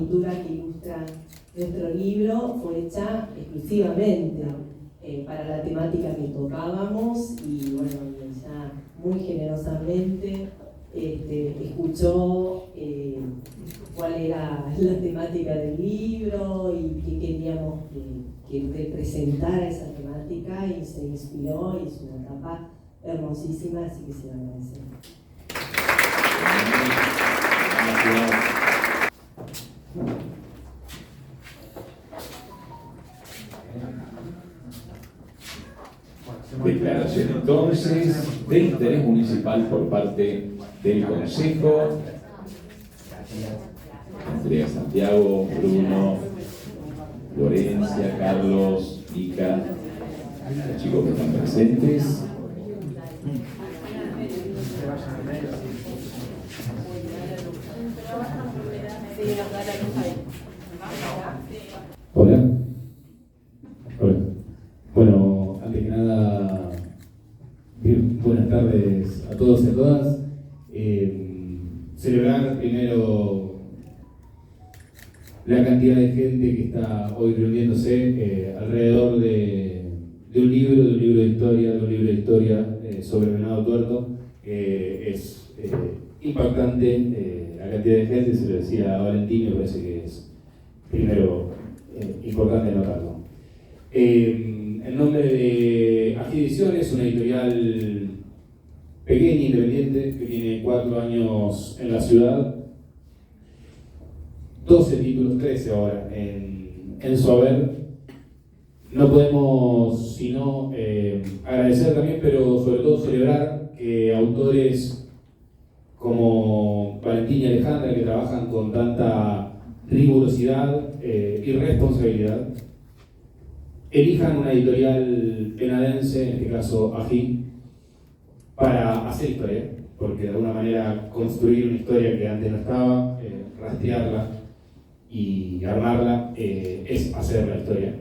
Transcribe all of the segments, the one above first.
pintura que ilustra nuestro libro fue hecha exclusivamente para la temática que tocábamos, y bueno, ella muy generosamente escuchó cuál era la temática del libro y qué queríamos que representara esa temática, y se inspiró, y es una tapa hermosísima, así que se lo agradecemos. Declaración entonces de interés municipal por parte del Consejo. Andrea, Santiago, Bruno, Florencia, Carlos, Mica, los chicos que están presentes. Hola. Hola. Bueno, antes que nada, buenas tardes a todos y a todas. Celebrar primero la cantidad de gente que está hoy reuniéndose alrededor de un libro de historia, sobre Venado Tuerto. Es impactante la cantidad de gente, se lo decía a Valentín, me parece que es primero importante notarlo. En nombre de Ají Ediciones, una editorial pequeña, independiente, que tiene 4 años en la ciudad, 12 títulos, 13 ahora en su haber. No podemos sino agradecer también, pero sobre todo celebrar que autores como Valentín y Alejandra, que trabajan con tanta rigurosidad y responsabilidad, elijan una editorial penadense, en este caso Ají, para hacer historia, porque de alguna manera construir una historia que antes no estaba, rastrearla y armarla, es hacer la historia.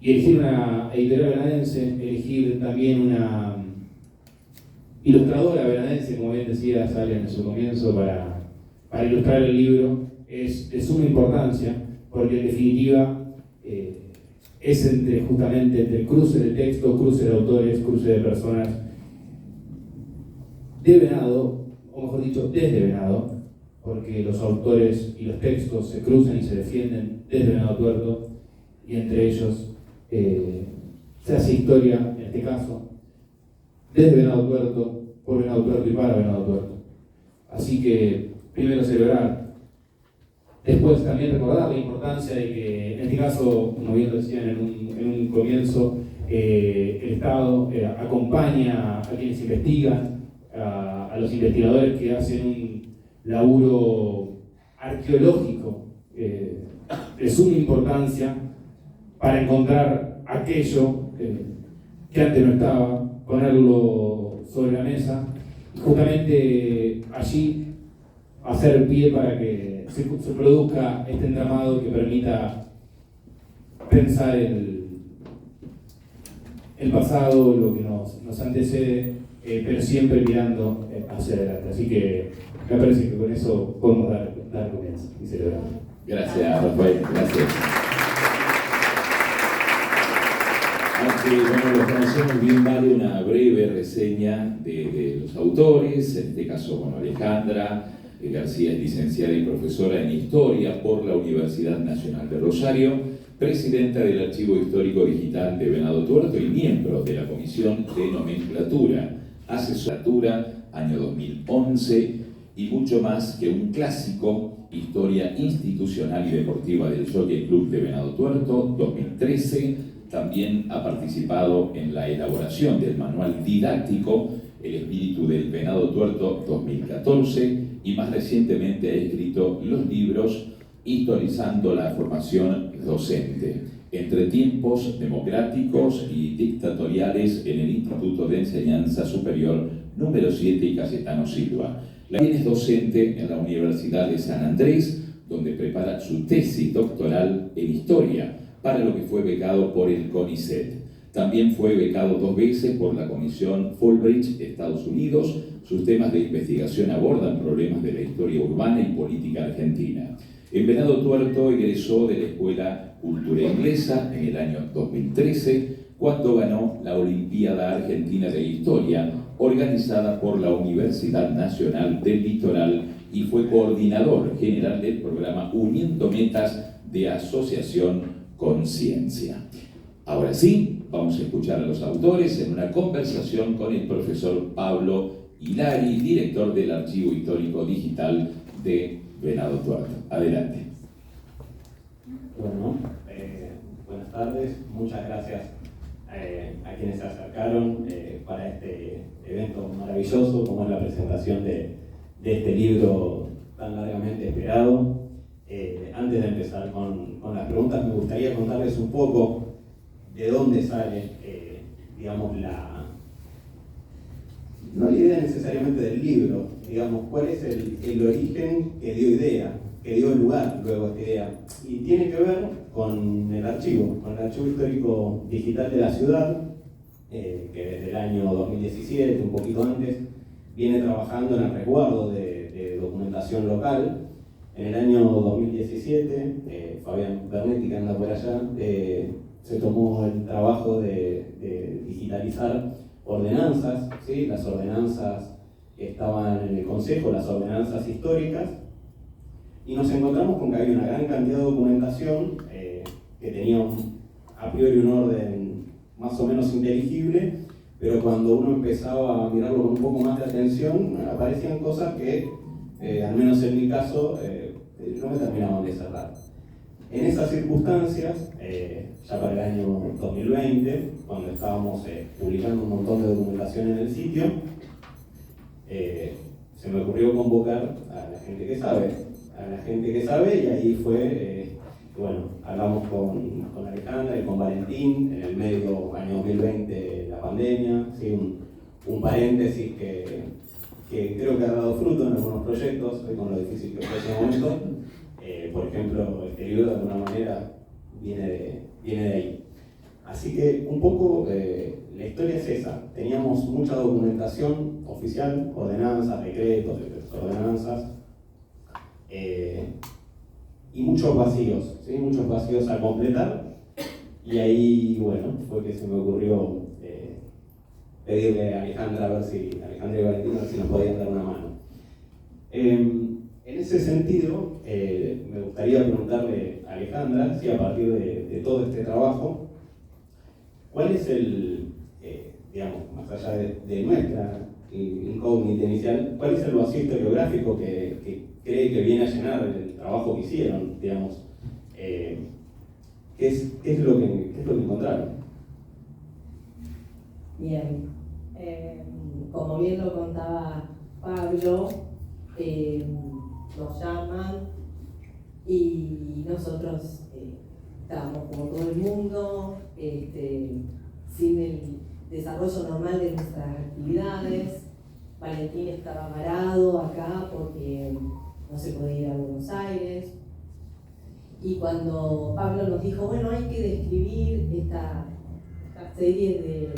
Y elegir una editorial venadense, elegir también una ilustradora venadense, como bien decía Salia en su comienzo, para ilustrar el libro, es de suma importancia, porque en definitiva es justamente entre cruce de textos, cruce de autores, cruce de personas de Venado, o mejor dicho, desde Venado, porque los autores y los textos se cruzan y se defienden desde Venado Tuerto, y entre ellos se hace historia, en este caso, desde Venado Tuerto, por Venado Tuerto y para Venado Tuerto. Así que, primero celebrar, después también recordar la importancia de que, en este caso, como bien lo decían en un comienzo, el Estado acompaña a quienes investigan, a los investigadores que hacen un laburo arqueológico de suma importancia para encontrar aquello que antes no estaba, ponerlo sobre la mesa, y justamente allí hacer pie para que se produzca este entramado que permita pensar el pasado, lo que nos antecede, pero siempre mirando hacia adelante. Así que me parece que con eso podemos dar comienzo y celebrar. Gracias, Rafael. Gracias. Aunque bueno, los conocemos bien, vale una breve reseña de los autores. En este caso, bueno, Alejandra García es licenciada y profesora en Historia por la Universidad Nacional de Rosario, presidenta del Archivo Histórico Digital de Venado Tuerto y miembro de la Comisión de Nomenclatura, Asesoratura, año 2011, y mucho más que un clásico, Historia Institucional y Deportiva del Jockey Club de Venado Tuerto, 2013. También ha participado en la elaboración del manual didáctico El espíritu del Venado Tuerto, 2014, y más recientemente ha escrito los libros Historizando la formación docente, entre tiempos democráticos y dictatoriales en el Instituto de Enseñanza Superior número 7 y Cayetano Silva. También es docente en la Universidad de San Andrés, donde prepara su tesis doctoral en Historia, para lo que fue becado por el CONICET. También fue becado 2 veces por la Comisión Fulbright, Estados Unidos. Sus temas de investigación abordan problemas de la historia urbana y política argentina. En Venado Tuerto egresó de la Escuela Cultura Inglesa en el año 2013, cuando ganó la Olimpiada Argentina de Historia, organizada por la Universidad Nacional del Litoral, y fue coordinador general del programa Uniendo Metas de Asociación Conciencia. Ahora sí, vamos a escuchar a los autores en una conversación con el profesor Pablo Hilari, director del Archivo Histórico Digital de Venado Tuerto. Adelante. Bueno, buenas tardes, muchas gracias a quienes se acercaron para este evento maravilloso como es la presentación de este libro tan largamente esperado. Antes de empezar con las preguntas, me gustaría contarles un poco de dónde sale, digamos, no la idea necesariamente del libro, digamos, cuál es el origen que dio idea, que dio lugar luego a esta idea. Y tiene que ver con el archivo histórico digital de la ciudad, que desde el año 2017, un poquito antes, viene trabajando en el resguardo de documentación local. En el año 2017, Fabián Bernetti, que anda por allá, se tomó el trabajo de digitalizar ordenanzas, ¿sí? Las ordenanzas que estaban en el Consejo, las ordenanzas históricas, y nos encontramos con que había una gran cantidad de documentación que tenía a priori un orden más o menos inteligible, pero cuando uno empezaba a mirarlo con un poco más de atención, aparecían cosas que, al menos en mi caso, no me terminaban de cerrar. En esas circunstancias, ya para el año 2020, cuando estábamos publicando un montón de documentación en el sitio, se me ocurrió convocar a la gente que sabe, y ahí fue, bueno, hablamos con Alejandra y con Valentín, en el medio año 2020, la pandemia, ¿sí? un paréntesis que creo que ha dado fruto en algunos proyectos, con lo difícil que fue ese momento. Por ejemplo, este libro de alguna manera viene de ahí. Así que un poco la historia es esa. Teníamos mucha documentación oficial, ordenanzas, decretos, ordenanzas, y muchos vacíos, ¿sí? Muchos vacíos a completar. Y ahí, bueno, fue que se me ocurrió pedirle a Alejandra y Valentina a ver si nos podían dar una mano. En ese sentido, me gustaría preguntarle a Alejandra, si a partir de todo este trabajo, ¿cuál es digamos, más allá de nuestra incógnita inicial, cuál es el vacío historiográfico que cree que viene a llenar el trabajo que hicieron, digamos? ¿Qué es lo que encontraron? Bien, como bien lo contaba Pablo, nos llaman y nosotros estábamos como todo el mundo, sin el desarrollo normal de nuestras actividades. Valentín estaba varado acá porque no se podía ir a Buenos Aires. Y cuando Pablo nos dijo, bueno, hay que describir esta serie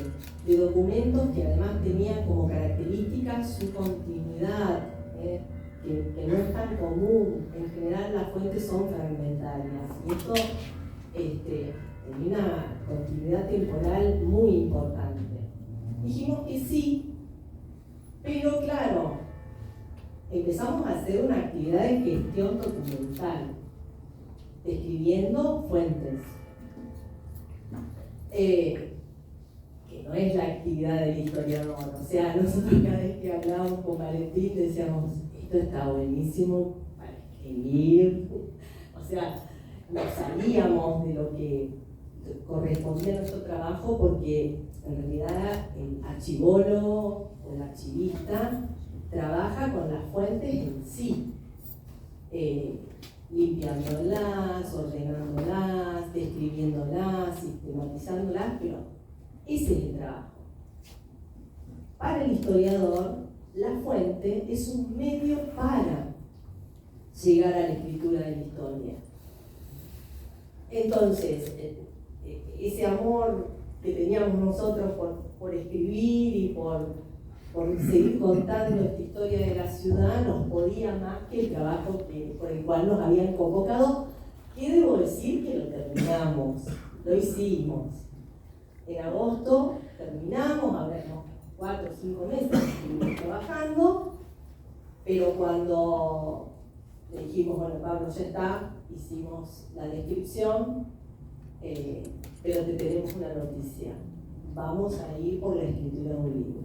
de documentos que además tenían como característica su continuidad, que no es tan común. En general las fuentes son fragmentarias y esto tenía una continuidad temporal muy importante. Dijimos que sí, pero claro, empezamos a hacer una actividad de gestión documental, escribiendo fuentes, que no es la actividad del historiador. O sea, nosotros cada vez que hablábamos con Valentín decíamos, esto está buenísimo para escribir. O sea, nos salíamos de lo que correspondía a nuestro trabajo, porque en realidad el archivólogo o el archivista trabaja con las fuentes en sí, limpiándolas, ordenándolas, describiéndolas, sistematizándolas, pero ese es el trabajo. Para el historiador, la fuente es un medio para llegar a la escritura de la historia. Entonces, ese amor que teníamos nosotros por escribir y por por seguir contando esta historia de la ciudad nos podía más que el trabajo por el cual nos habían convocado, que debo decir que lo terminamos, lo hicimos. En agosto terminamos, habremos 4 o 5 meses que estuvimos trabajando, pero cuando le dijimos, bueno, Pablo ya está, hicimos la descripción, pero te tenemos una noticia, vamos a ir por la escritura de un libro.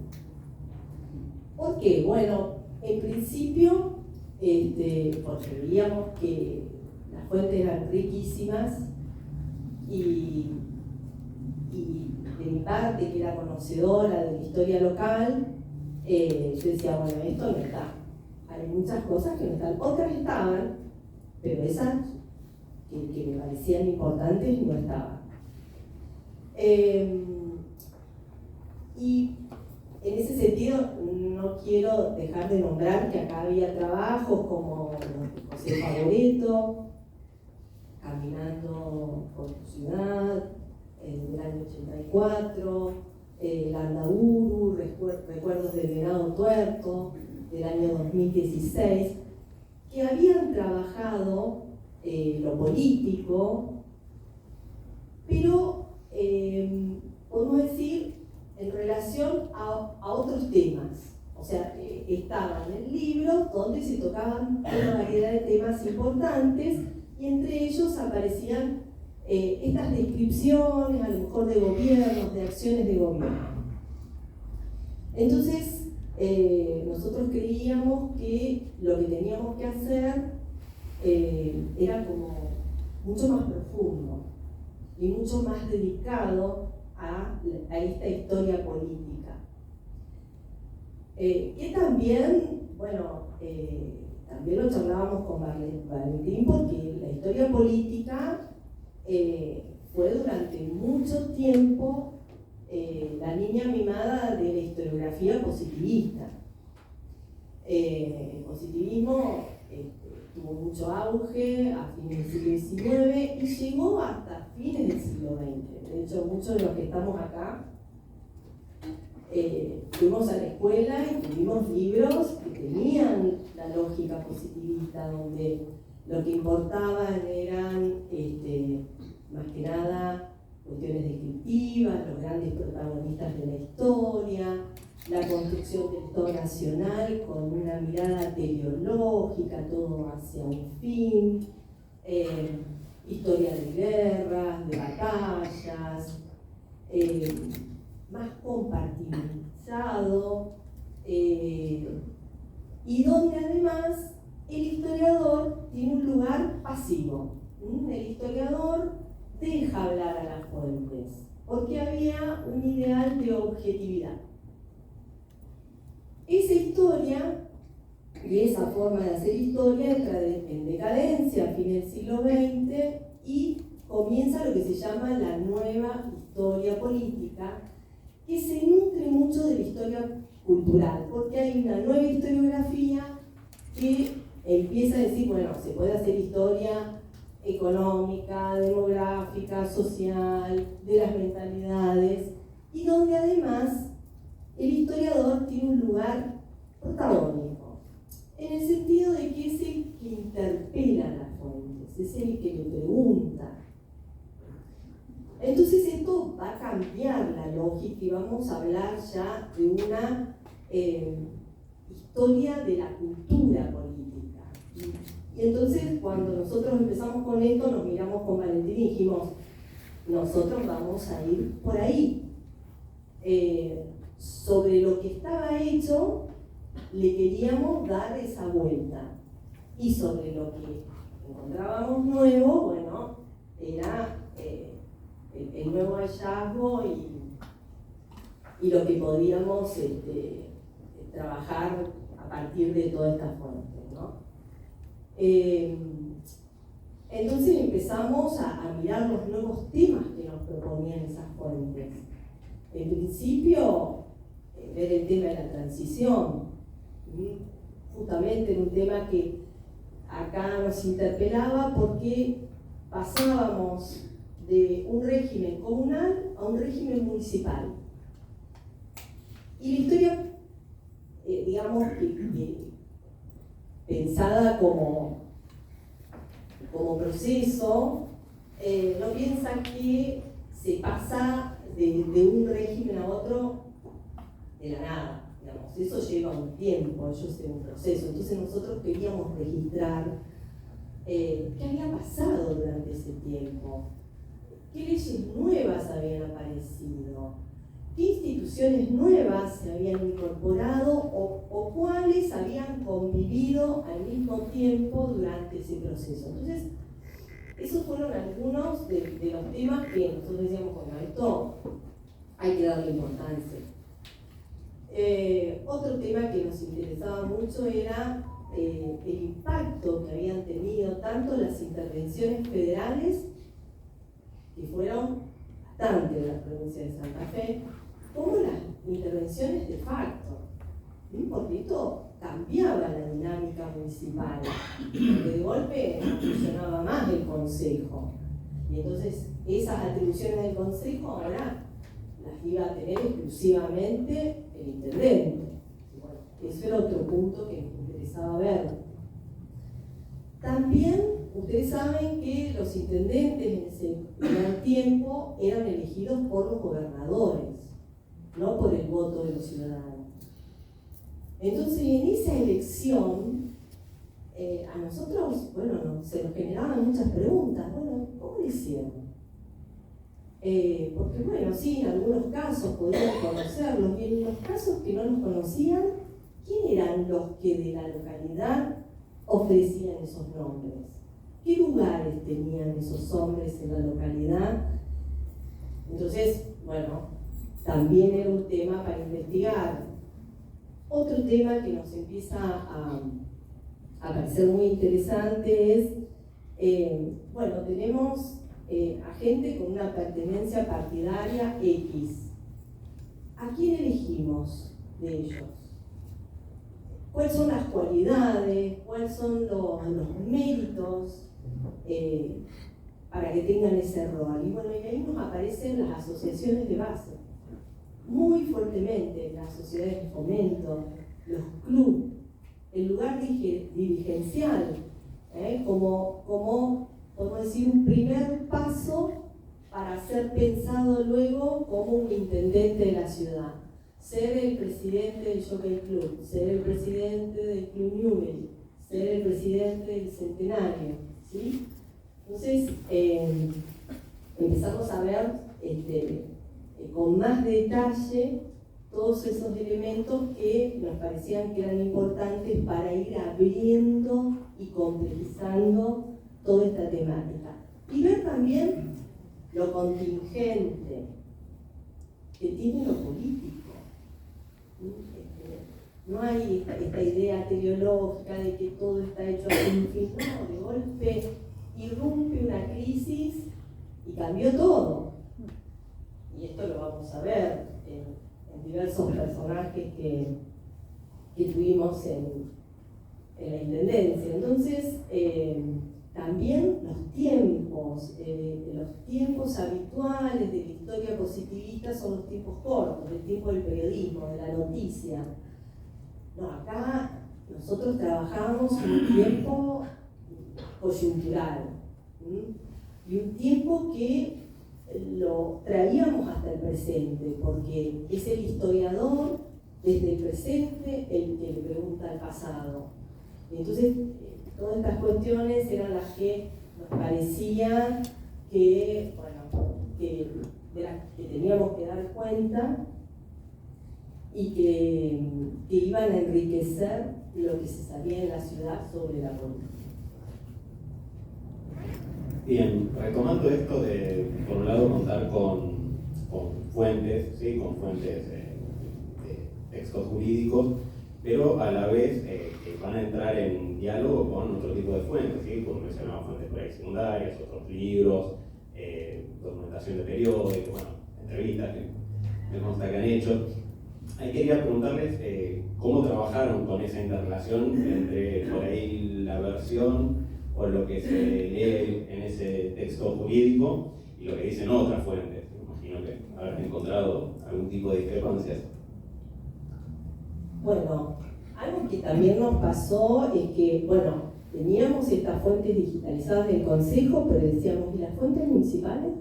¿Por qué? Bueno, en principio, porque veíamos que las fuentes eran riquísimas y de mi parte, que era conocedora de la historia local, yo decía, bueno, esto no está. Hay muchas cosas que no están, otras estaban, pero esas que me parecían importantes no estaban. Y en ese sentido, no quiero dejar de nombrar que acá había trabajos como José Favoreto, Caminando por tu ciudad, del año 84, Landauru, Recuerdos del Venado Tuerto, del año 2016, que habían trabajado lo político, pero podemos decir en relación a otros temas. O sea, estaban en libros donde se tocaban una variedad de temas importantes y entre ellos aparecían estas descripciones, a lo mejor de gobiernos, de acciones de gobierno. Entonces, nosotros creíamos que lo que teníamos que hacer era como mucho más profundo y mucho más dedicado a esta historia política. Que también, bueno, también lo charlábamos con Valentín, porque la historia política fue durante mucho tiempo la niña mimada de la historiografía positivista. El positivismo tuvo mucho auge a fines del siglo XIX y llegó hasta fines del siglo XX. De hecho, muchos de los que estamos acá fuimos a la escuela y tuvimos libros que tenían la lógica positivista, donde lo que importaban eran más que nada cuestiones descriptivas, los grandes protagonistas de la historia, la construcción del Estado nacional con una mirada teleológica, todo hacia un fin, historia de guerras, de batallas, más compartimentalizado, y donde además el historiador tiene un lugar pasivo. El historiador deja hablar a las fuentes, porque había un ideal de objetividad. Esa historia y esa forma de hacer historia entra en decadencia a fines del siglo XX y comienza lo que se llama la nueva historia política, que se nutre mucho de la historia cultural, porque hay una nueva historiografía que empieza a decir, bueno, se puede hacer historia económica, demográfica, social, de las mentalidades, y donde además el historiador tiene un lugar protagónico, en el sentido de que es el que interpela a las fuentes, es el que le pregunta. Entonces esto va a cambiar la lógica y vamos a hablar ya de una historia de la cultura política. Y entonces cuando nosotros empezamos con esto, nos miramos con Valentín y dijimos, nosotros vamos a ir por ahí. Sobre lo que estaba hecho, le queríamos dar esa vuelta. Y sobre lo que encontrábamos nuevo, bueno, era el nuevo hallazgo y lo que podíamos trabajar a partir de todas estas fuentes, ¿no? Entonces empezamos a mirar los nuevos temas que nos proponían esas fuentes. En principio, ver el tema de la transición, justamente en un tema que acá nos interpelaba porque pasábamos de un régimen comunal a un régimen municipal. Y la historia digamos, pensada como proceso, no piensa que se pasa de un régimen a otro de la nada, digamos. Eso lleva un tiempo, ellos en un proceso. Entonces nosotros queríamos registrar qué había pasado durante ese tiempo, qué leyes nuevas habían aparecido, qué instituciones nuevas se habían incorporado o cuáles habían convivido al mismo tiempo durante ese proceso. Entonces, esos fueron algunos de los temas que nosotros decíamos, bueno, esto hay que darle importancia. Otro tema que nos interesaba mucho era el impacto que habían tenido tanto las intervenciones federales, que fueron bastante de la provincia de Santa Fe, como las intervenciones de facto, ¿sí? Porque esto cambiaba la dinámica municipal, porque de golpe no funcionaba más el consejo, y entonces esas atribuciones del consejo ahora las iba a tener exclusivamente el intendente. Bueno, eso era otro punto que nos interesaba ver. También ustedes saben que los intendentes en ese primer tiempo eran elegidos por los gobernadores, no por el voto de los ciudadanos. Entonces, en esa elección, a nosotros, bueno, se nos generaban muchas preguntas. Bueno, ¿cómo lo hicieron? Porque, bueno, sí, en algunos casos podían conocerlos, y en los casos que no los conocían, ¿quién eran los que de la localidad ofrecían esos nombres? ¿Qué lugares tenían esos hombres en la localidad? Entonces, bueno, también era un tema para investigar. Otro tema que nos empieza a parecer muy interesante es, bueno, tenemos a gente con una pertenencia partidaria X. ¿A quién elegimos de ellos? ¿Cuáles son las cualidades? ¿Cuáles son los méritos para que tengan ese rol? Y bueno, y ahí nos aparecen las asociaciones de base, muy fuertemente, las sociedades de fomento, los clubes, el lugar dirigencial, como podemos decir, un primer paso para ser pensado luego como un intendente de la ciudad. Ser el presidente del Jockey Club, ser el presidente del Club Newbery, ser el presidente del Centenario, ¿sí? Entonces, empezamos a ver con más detalle todos esos elementos que nos parecían que eran importantes para ir abriendo y complejizando toda esta temática. Y ver también lo contingente que tiene lo político. No hay esta idea teleológica de que todo está hecho a un fin. No, de golpe irrumpe una crisis y cambió todo. Y esto lo vamos a ver en diversos personajes que tuvimos en la intendencia. Entonces, también los tiempos habituales de la historia positivista son los tiempos cortos, el tiempo del periodismo, de la noticia. No, acá nosotros trabajamos un tiempo coyuntural, y un tiempo que lo traíamos hasta el presente, porque es el historiador desde el presente el que le pregunta al pasado. Y entonces, todas estas cuestiones eran las que nos parecía que, bueno, que teníamos que dar cuenta y que iban a enriquecer lo que se sabía en la ciudad sobre la política. Bien, retomando esto de, por un lado, contar con fuentes, ¿sí? Con fuentes de textos jurídicos, pero a la vez que van a entrar en diálogo con otro tipo de fuentes, ¿sí? Como mencionaba, fuentes secundarias, otros libros, documentación de periódicos, bueno, entrevistas que me consta que han hecho. Ahí quería preguntarles cómo trabajaron con esa interrelación entre, por ahí, la versión o lo que se lee en ese texto jurídico y lo que dicen otras fuentes. Imagino que habrán encontrado algún tipo de discrepancias. Bueno, algo que también nos pasó es que, bueno, teníamos estas fuentes digitalizadas del Consejo, pero decíamos, ¿y las fuentes municipales?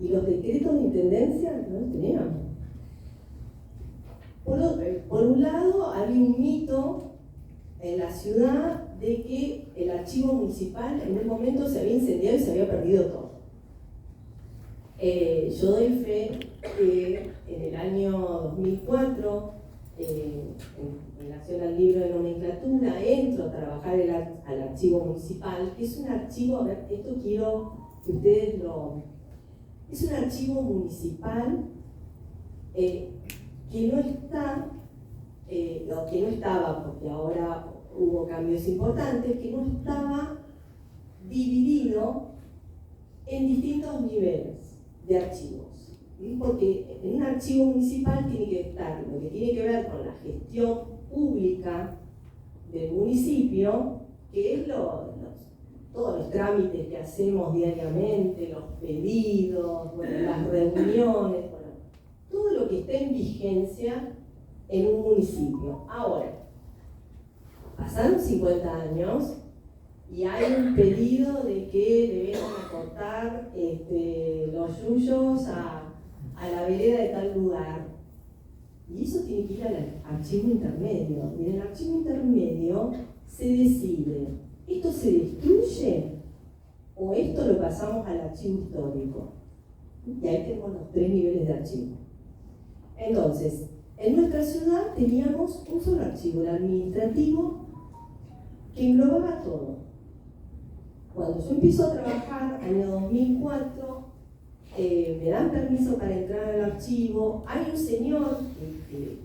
¿Y los decretos de intendencia? No los teníamos. Por un lado, había un mito en la ciudad de que el archivo municipal en un momento se había incendiado y se había perdido todo. Yo doy fe que en el año 2004, en relación al libro de nomenclatura, entro a trabajar al archivo municipal, que es un archivo, a ver, esto quiero que ustedes lo... Es un archivo municipal que no está, o que no estaba, porque ahora hubo cambios importantes, que no estaba dividido en distintos niveles de archivos. ¿Sí? Porque en un archivo municipal tiene que estar lo que tiene que ver con la gestión pública del municipio, que es todos los trámites que hacemos diariamente, los pedidos, bueno, las reuniones, bueno, todo lo que esté en vigencia en un municipio. Ahora, pasaron 50 años y hay un pedido de que debemos acortar los yuyos a la vereda de tal lugar. Y eso tiene que ir al archivo intermedio. Y en el archivo intermedio se decide, ¿esto se destruye o esto lo pasamos al archivo histórico? Y ahí tenemos los 3 niveles de archivo. Entonces, en nuestra ciudad teníamos un solo archivo, el administrativo, que englobaba todo. Cuando yo empiezo a trabajar, año 2004, me dan permiso para entrar al archivo. Hay un señor que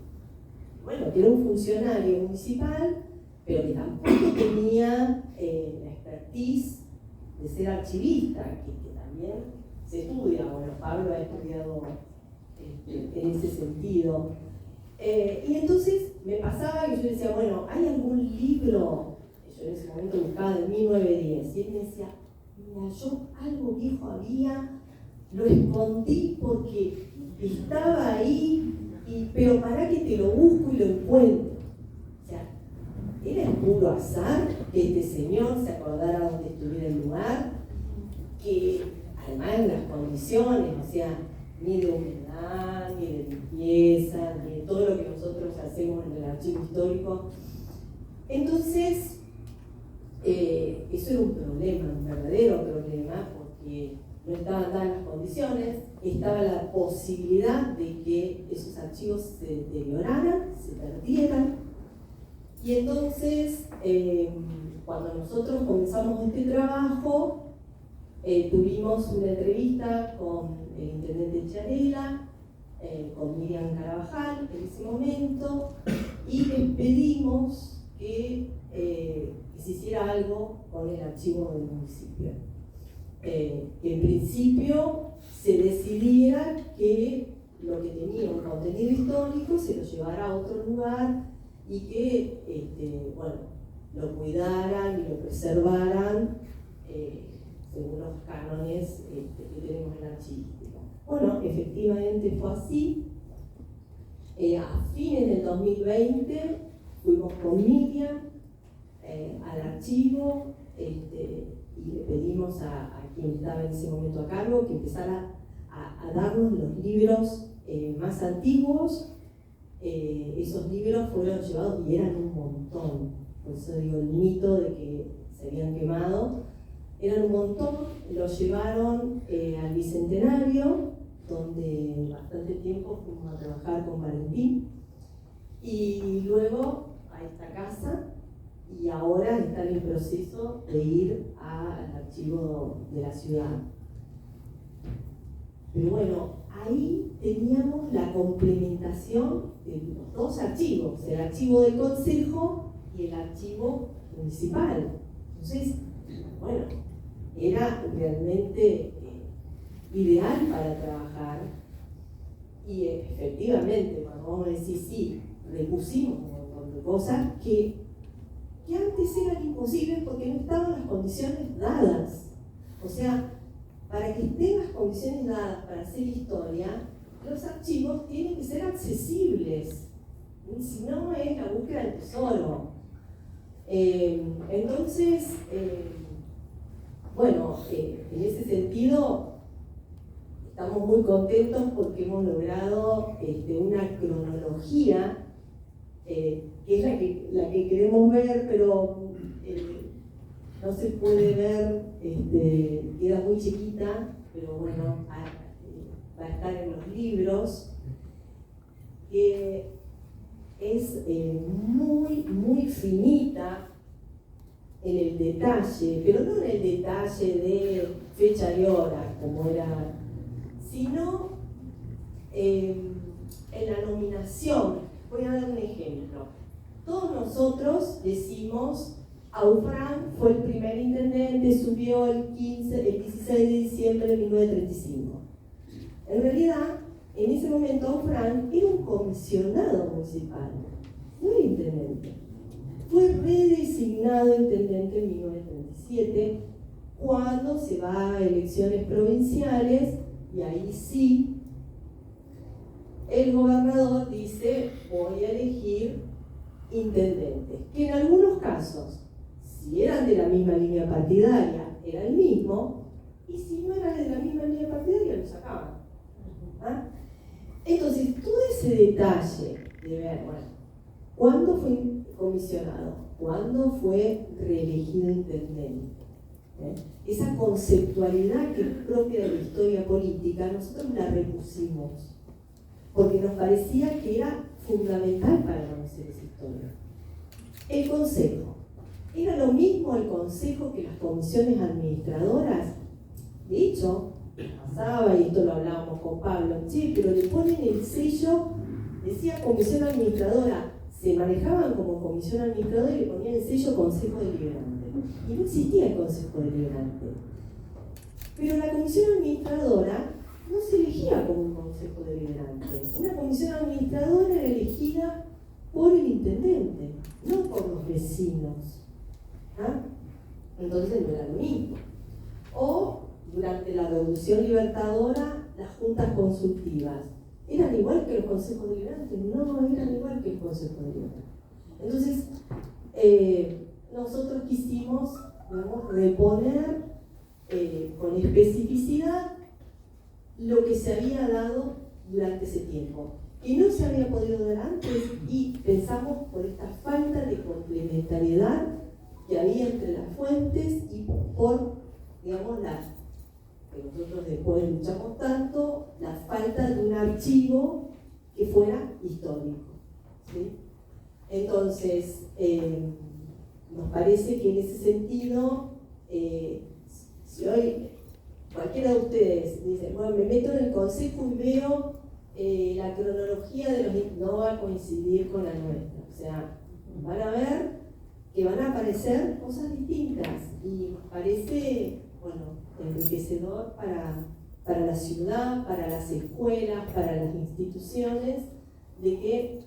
era un funcionario municipal, pero que tampoco tenía la expertise de ser archivista, que también se estudia. Bueno, Pablo ha estudiado en ese sentido. Y entonces me pasaba que yo decía, bueno, ¿hay algún libro? Yo en ese momento buscaba de 1910, y él me decía, mira, yo algo viejo había, lo escondí porque estaba ahí, pero para que te lo busco y lo encuentro. O sea, era el puro azar que este señor se acordara dónde estuviera el lugar, que además en las condiciones, o sea, ni de humedad, ni de limpieza, ni de todo lo que nosotros hacemos en el archivo histórico. Entonces, eso era un problema, un verdadero problema, porque no estaban dadas las condiciones, estaba la posibilidad de que esos archivos se deterioraran, se perdieran. Y entonces, cuando nosotros comenzamos este trabajo, tuvimos una entrevista con el intendente Charela, con Miriam Carabajal en ese momento, y les pedimos que se hiciera algo con el archivo del municipio. Que en principio se decidiera que lo que tenía un contenido histórico se lo llevara a otro lugar y que lo cuidaran y lo preservaran según los cánones que tenemos en la archivística. Bueno, efectivamente fue así. A fines del 2020 fuimos con Miriam al archivo y le pedimos a quien estaba en ese momento a cargo que empezara a darnos los libros más antiguos. Esos libros fueron llevados y eran un montón, por eso digo el mito de que se habían quemado, eran un montón. Los llevaron al Bicentenario, donde bastante tiempo fuimos a trabajar con Valentín, y luego a esta casa, y ahora está en el proceso de ir al archivo de la ciudad. Pero bueno, ahí teníamos la complementación de los dos archivos, el archivo del Consejo y el archivo municipal. Entonces, bueno, era realmente ideal para trabajar, y efectivamente, cuando vamos a decir sí, repusimos un montón de cosas que antes eran imposibles porque no estaban las condiciones dadas. O sea, para que estén las condiciones dadas para hacer historia, los archivos tienen que ser accesibles. Si no, es la búsqueda del tesoro. Entonces, bueno, en ese sentido, estamos muy contentos porque hemos logrado una cronología que es la que queremos ver, pero no se puede ver, queda muy chiquita, pero bueno, va a estar en los libros, que es muy finita en el detalle, pero no en el detalle de fecha y hora, como era, sino en la nominación. Voy a dar un ejemplo. Todos nosotros decimos, Aufrán fue el primer intendente, subió el 16 de diciembre de 1935. En realidad, en ese momento Aufrán era un comisionado municipal, no era intendente. Fue redesignado intendente en 1937, cuando se va a elecciones provinciales, y ahí sí, el gobernador dice, voy a elegir intendentes, que en algunos casos, si eran de la misma línea partidaria, era el mismo, y si no eran de la misma línea partidaria, lo sacaban. ¿Ah? Entonces, todo ese detalle de ver, bueno, ¿cuándo fue comisionado? ¿Cuándo fue reelegido intendente? Esa conceptualidad que es propia de la historia política, nosotros la repusimos, porque nos parecía que era fundamental para conocer esa historia. El consejo. ¿Era lo mismo el consejo que las comisiones administradoras? De hecho, pasaba, y esto lo hablábamos con Pablo, sí, pero le ponen el sello, decía comisión administradora, se manejaban como comisión administradora y le ponían el sello consejo deliberante. Y no existía el consejo deliberante. Pero la comisión administradora no se elegía como un consejo deliberante. Una comisión administradora era elegida por el intendente, no por los vecinos. ¿Ah? Entonces no era lo mismo. O durante la Revolución Libertadora, las juntas consultivas eran igual que los consejos deliberantes, no eran igual que el consejo deliberante. Entonces, nosotros quisimos, digamos, reponer con especificidad lo que se había dado durante ese tiempo, que no se había podido dar antes, y pensamos por esta falta de complementariedad que había entre las fuentes y por, digamos, que nosotros después luchamos tanto, la falta de un archivo que fuera histórico. ¿Sí? Entonces, nos parece que en ese sentido, si hoy cualquiera de ustedes dice, bueno, me meto en el consejo y veo la cronología de los... no va a coincidir con la nuestra. O sea, van a ver que van a aparecer cosas distintas, y nos parece, bueno, enriquecedor para la ciudad, para las escuelas, para las instituciones, de que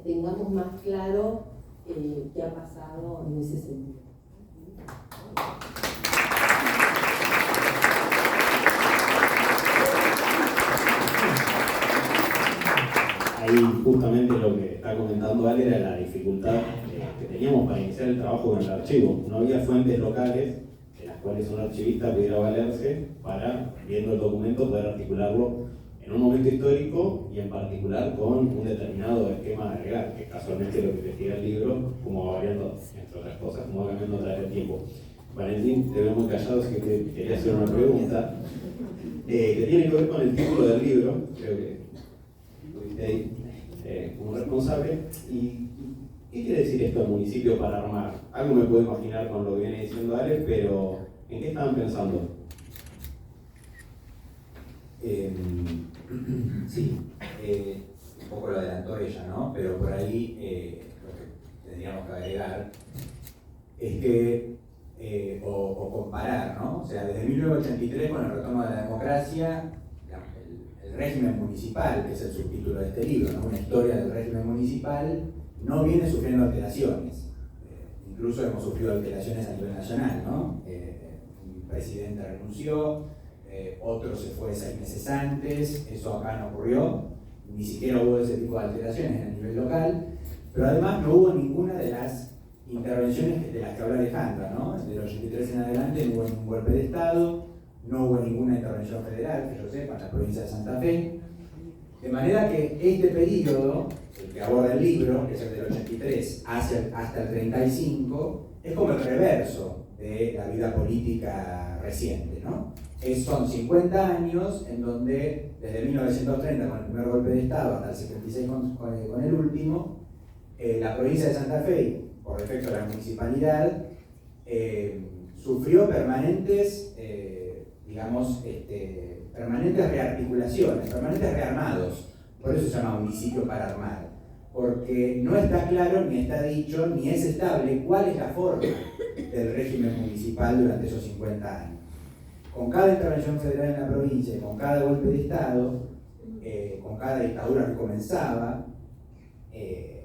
tengamos más claro qué ha pasado en ese sentido. Ahí justamente lo que está comentando Ale era la dificultad que teníamos para iniciar el trabajo con el archivo. No había fuentes locales de las cuales un archivista pudiera valerse para, viendo el documento, poder articularlo en un momento histórico y en particular con un determinado esquema de agregar, que casualmente lo que investiga el libro, como va variando, entre otras cosas, como va cambiando a través del tiempo. Valentín, te veo muy callado, así que quería hacer una pregunta que tiene que ver con el título del libro, creo que tuviste ahí como responsable. ¿Y qué quiere decir esto del municipio para armar? Algo me puedo imaginar con lo que viene diciendo Ale, pero ¿en qué estaban pensando? Sí, un poco lo adelantó ella, ¿no? Pero por ahí lo que tendríamos que agregar es que, o comparar, ¿no? O sea, desde 1983, con el retorno de la democracia, el régimen municipal, que es el subtítulo de este libro, ¿no? Una historia del régimen municipal, no viene sufriendo alteraciones. Incluso hemos sufrido alteraciones a nivel nacional, ¿no? Un presidente renunció, otro se fue 6 meses antes, eso acá no ocurrió, ni siquiera hubo ese tipo de alteraciones a nivel local, pero además no hubo ninguna de las intervenciones de las que habla Alejandra, ¿no? Desde el 83 en adelante no hubo ningún golpe de Estado, no hubo ninguna intervención federal, que yo sepa, en la provincia de Santa Fe. De manera que este periodo, el que aborda el libro, que es el del 83 hasta el 35, es como el reverso de la vida política reciente, ¿no? Son 50 años en donde, desde 1930 con el primer golpe de Estado hasta el 76 con el último, la provincia de Santa Fe, por efecto de la municipalidad, sufrió permanentes, permanentes rearticulaciones, permanentes rearmados. Por eso se llama municipio para armar, porque no está claro, ni está dicho, ni es estable cuál es la forma del régimen municipal durante esos 50 años. Con cada intervención federal en la provincia, con cada golpe de Estado, con cada dictadura que comenzaba, e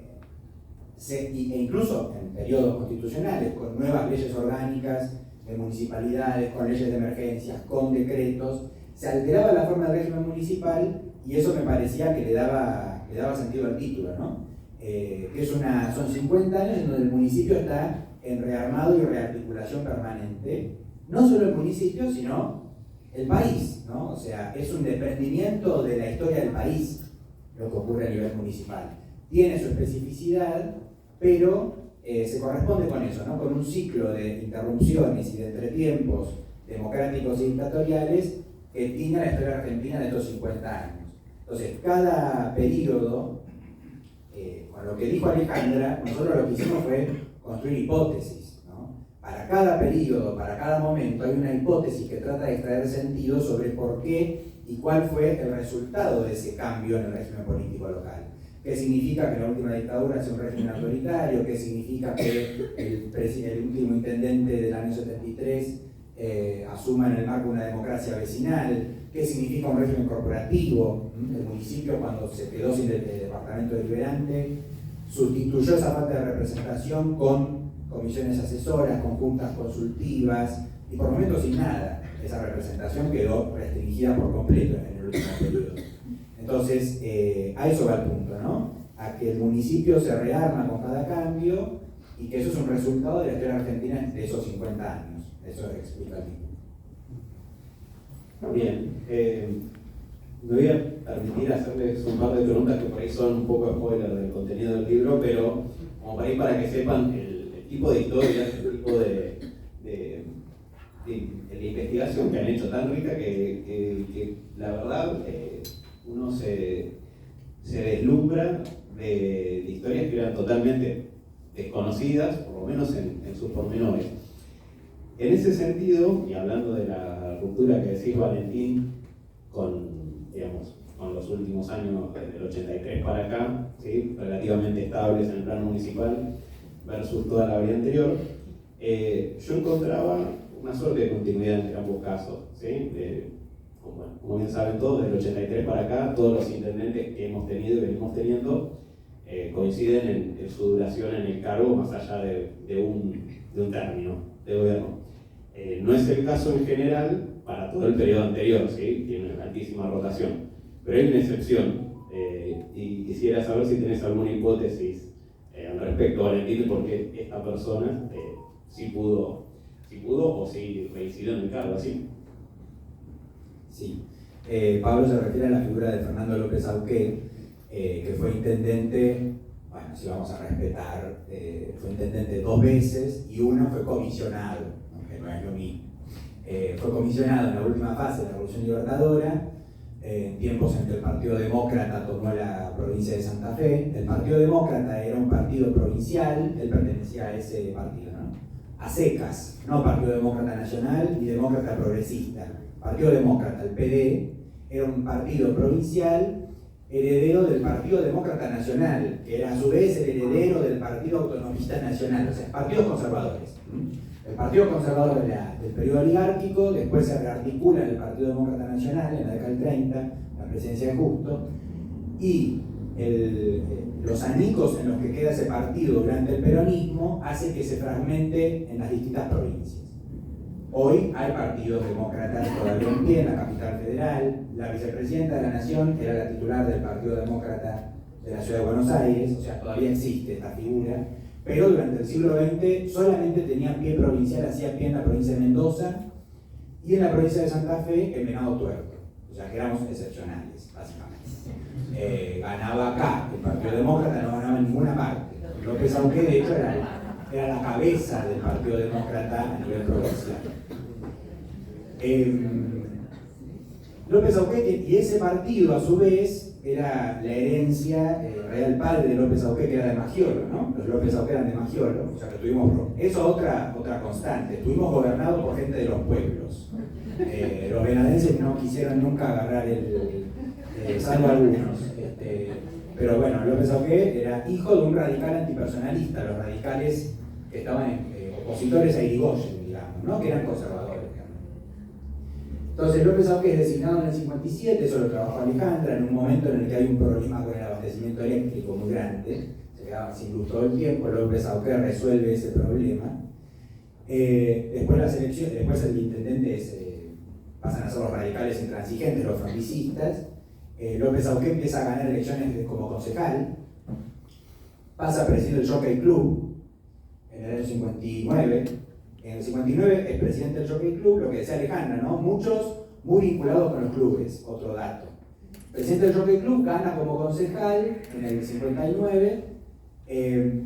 incluso en periodos constitucionales, con nuevas leyes orgánicas de municipalidades, con leyes de emergencias, con decretos, se alteraba la forma del régimen municipal y eso me parecía que le daba sentido al título, ¿no? Son 50 años en donde el municipio está en rearmado y rearticulación permanente, no solo el municipio, sino el país, ¿no? O sea, es un desprendimiento de la historia del país lo que ocurre a nivel municipal. Tiene su especificidad, pero se corresponde con eso, ¿no? Con un ciclo de interrupciones y de entretiempos democráticos y dictatoriales que tiene la historia argentina de estos 50 años. Entonces, cada periodo, con lo que dijo Alejandra, nosotros lo que hicimos fue construir hipótesis, ¿no? Para cada periodo, para cada momento, hay una hipótesis que trata de extraer sentido sobre por qué y cuál fue el resultado de ese cambio en el régimen político local. ¿Qué significa que la última dictadura sea un régimen autoritario? ¿Qué significa que el último intendente del año 73 asuma en el marco una democracia vecinal? ¿Qué significa un régimen corporativo? El municipio, cuando se quedó sin el departamento deliberante, sustituyó esa falta de representación con comisiones asesoras, con juntas consultivas, y por momentos sin nada. Esa representación quedó restringida por completo en el último periodo. Entonces, a eso va el punto, ¿no? A que el municipio se rearma con cada cambio y que eso es un resultado de la historia argentina de esos 50 años. Eso explica el título. Bien, me voy a permitir hacerles un par de preguntas que por ahí son un poco spoiler del contenido del libro, pero como para que sepan el tipo de historias, el tipo de investigación que han hecho tan rica que la verdad uno se deslumbra de historias que eran totalmente desconocidas, por lo menos en sus pormenores. En ese sentido, y hablando de la ruptura que decís, Valentín, con los últimos años, del 83 para acá, ¿sí? Relativamente estables en el plano municipal, versus toda la vida anterior, yo encontraba una suerte de continuidad entre ambos casos, ¿sí? Como bien saben todos, del 83 para acá, todos los intendentes que hemos tenido y venimos teniendo coinciden en su duración en el cargo, más allá de un término de gobierno. No es el caso en general para todo el periodo anterior, ¿sí? Tiene una altísima rotación, pero hay una excepción, y quisiera saber si tenés alguna hipótesis al respecto, Valentín, porque esta persona sí pudo o sí reincidió en el cargo, ¿sí? Sí. Pablo se refiere a la figura de Fernando López Auqué, que fue intendente, bueno, si vamos a respetar, fue intendente 2 veces y una fue comisionado, ¿no? Que no es lo mismo. Fue comisionado en la última fase de la Revolución Libertadora, en tiempos en que el Partido Demócrata tomó la provincia de Santa Fe. El Partido Demócrata era un partido provincial, él pertenecía a ese partido, ¿no? A secas, no Partido Demócrata Nacional ni Demócrata Progresista. Partido Demócrata, el PD, era un partido provincial heredero del Partido Demócrata Nacional, que era a su vez el heredero del Partido Autonomista Nacional, o sea, partidos conservadores. El Partido Conservador del periodo oligárquico, después se rearticula en el Partido Demócrata Nacional en la década del 30, la presidencia de Justo, y los anicos en los que queda ese partido durante el peronismo hace que se fragmente en las distintas provincias. Hoy hay partidos demócratas todavía en pie en la capital federal. La vicepresidenta de la Nación era la titular del Partido Demócrata de la Ciudad de Buenos Aires, o sea, todavía existe esta figura, pero durante el siglo XX solamente tenía pie provincial, hacía pie en la provincia de Mendoza y en la provincia de Santa Fe en Venado Tuerto, o sea que éramos excepcionales, básicamente. Ganaba acá, el Partido Demócrata no ganaba en ninguna parte. López Auqué, de hecho, era la cabeza del Partido Demócrata a nivel provincial. López Auqué, y ese partido a su vez era la herencia real padre de López Auqué, que era de Maggiolo, ¿no? Los López Auqué eran de Maggiolo, o sea que tuvimos eso otra constante, estuvimos gobernados por gente de los pueblos. Los venadenses no quisieron nunca agarrar salvo algunos. Pero bueno, López Auqué era hijo de un radical antipersonalista, los radicales que estaban opositores a Irigoyen, digamos, ¿no? Que eran conservadores. Entonces López Auqué es designado en el 57, eso lo trabajó Alejandra, en un momento en el que hay un problema con el abastecimiento eléctrico muy grande, se quedaban sin luz todo el tiempo. López Auqué resuelve ese problema. Después las elecciones, después el intendente pasan a ser los radicales intransigentes, los frondicistas. López Auqué empieza a ganar elecciones como concejal, pasa a presidir el Jockey Club en el año 59. En el 59 es presidente del Jockey Club, lo que decía Alejandra, ¿no? Muchos muy vinculados con los clubes, otro dato. Presidente del Jockey Club, gana como concejal en el 59,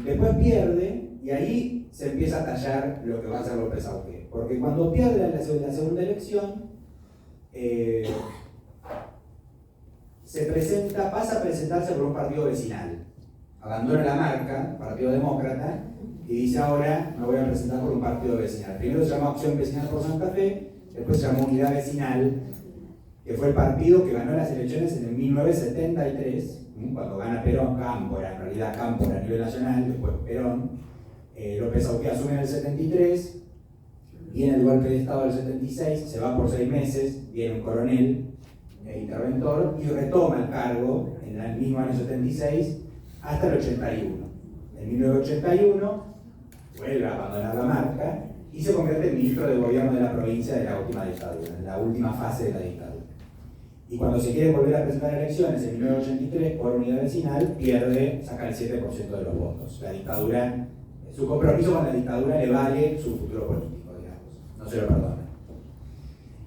después pierde y ahí se empieza a tallar lo que va a hacer López Auqué. Porque cuando pierde la segunda elección, pasa a presentarse por un partido vecinal. Abandona la marca, Partido Demócrata, y dice ahora me voy a presentar por un partido vecinal. Primero se llamó Acción Vecinal por Santa Fe, después se llamó Unidad Vecinal, que fue el partido que ganó las elecciones en el 1973, cuando gana Perón, Cámpora, en realidad Cámpora a nivel nacional, después Perón. López Auqué asume en el 73, viene el golpe de Estado del 76, se va por 6 meses, viene un coronel interventor y retoma el cargo en el mismo año 76 hasta el 81. En 1981 vuelve a abandonar la marca y se convierte en ministro del gobierno de la provincia de la última dictadura, en la última fase de la dictadura. Y cuando se quiere volver a presentar elecciones en 1983 por unidad vecinal, saca el 7% de los votos. La dictadura, su compromiso con la dictadura le vale su futuro político, digamos, no se lo perdona.